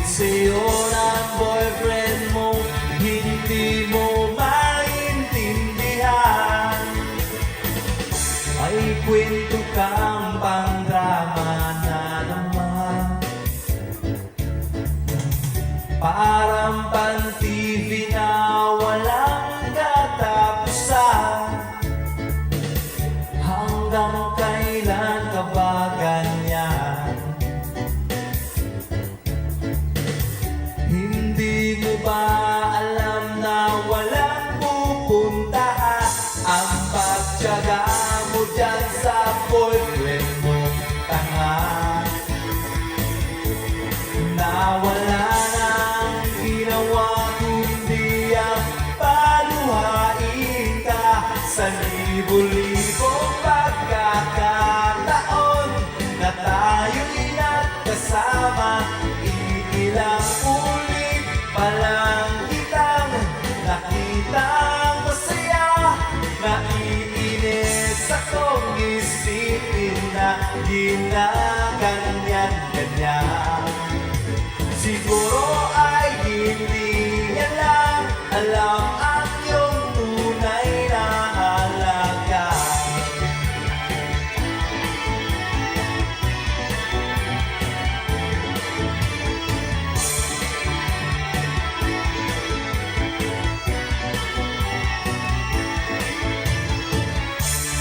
sa'yo ng boyfriend mo, hindi mo maintindihan. May kwento kang pang-drama na naman, parang pan-TV na walang katapusan. Hanggang kailan ka ba ganyan? Hindi mo ba alam na walang pupuntahan ang pagtiyaga mo dyan sa boyfriend mo tanga? Na wala nang ginawa kundi ang paluhain ka sa libo-libong pagkakataon na tayo'y nagkasama. Ilang ulit pa lang kitang nakitang masaya. Naiinis akong isipin na ginaganyan-ganyan. Siguro ay hindi niya lang alam ang iyong tunay na halaga.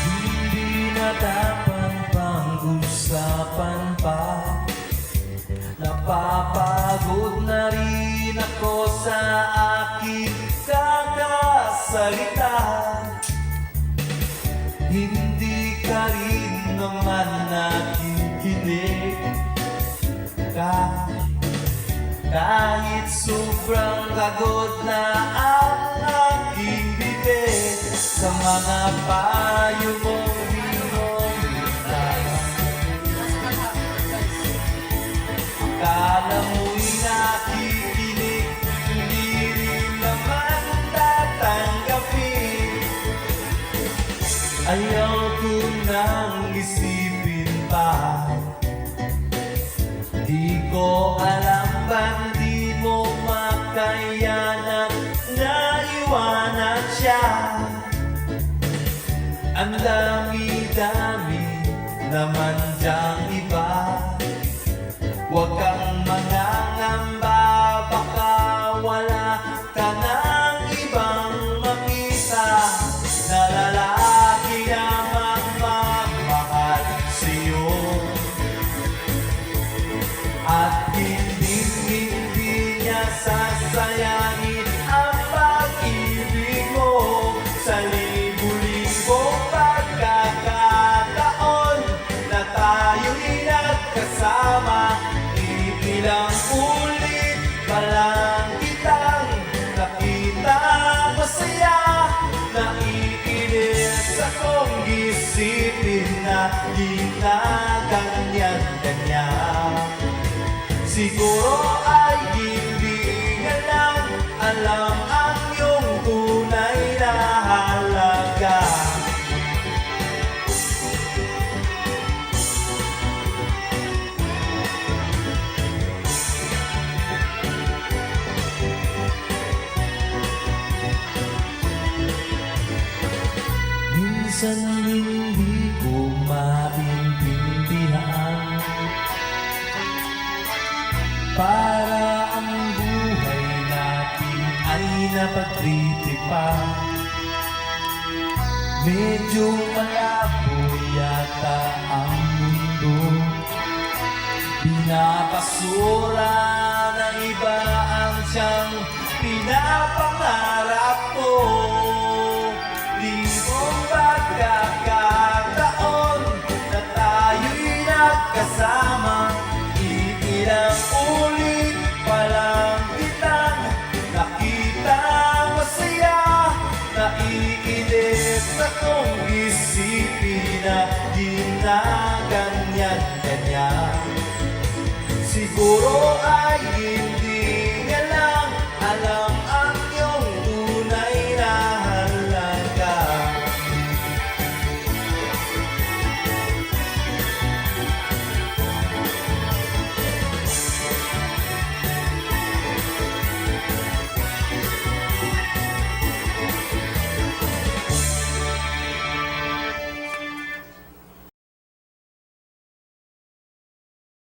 Hindi na dapat pang-usapan pa. Napapagod na rin ako sa aking kakasalita. Hindi ka rin naman nakikinig kahit sobrang pagod na ang aking bibig sa mga payo mong akala mo'y nakikinig, hindi rin naman tatanggapin. Ayaw ko nang isipin pa. Di ko alam ba't di mo makayanan na iwanan siya. Ang dami-dami naman diyang iba. Huwag kang mangangamba, baka wala ka ng ibang makita na lalaki na magmamahal sa'yo. At hindi niya sasayangin ang pag-ibig mo sa libo-libong pagkakataon na tayo'y nagkasama. Ilang ulit pa lang kitang nakita masaya. Naiinis akong isipin na ginaganyan-ganyan. Siguro ay hindi nga lang alam ang iyong tunay na halaga. Minsan hindi ko maintindihan, para ang buhay natin ay napagtitipan. Medyo malabo yata ang mundo, pinapasura na iba ang siyang pinapangarap ko. Libong pagkakataon na tayo'y nagkasama. Ilang ulit pa lang kitang nakita masaya. Naiinis akong isipin na ginaganyan-ganyan. Siguro ay hindi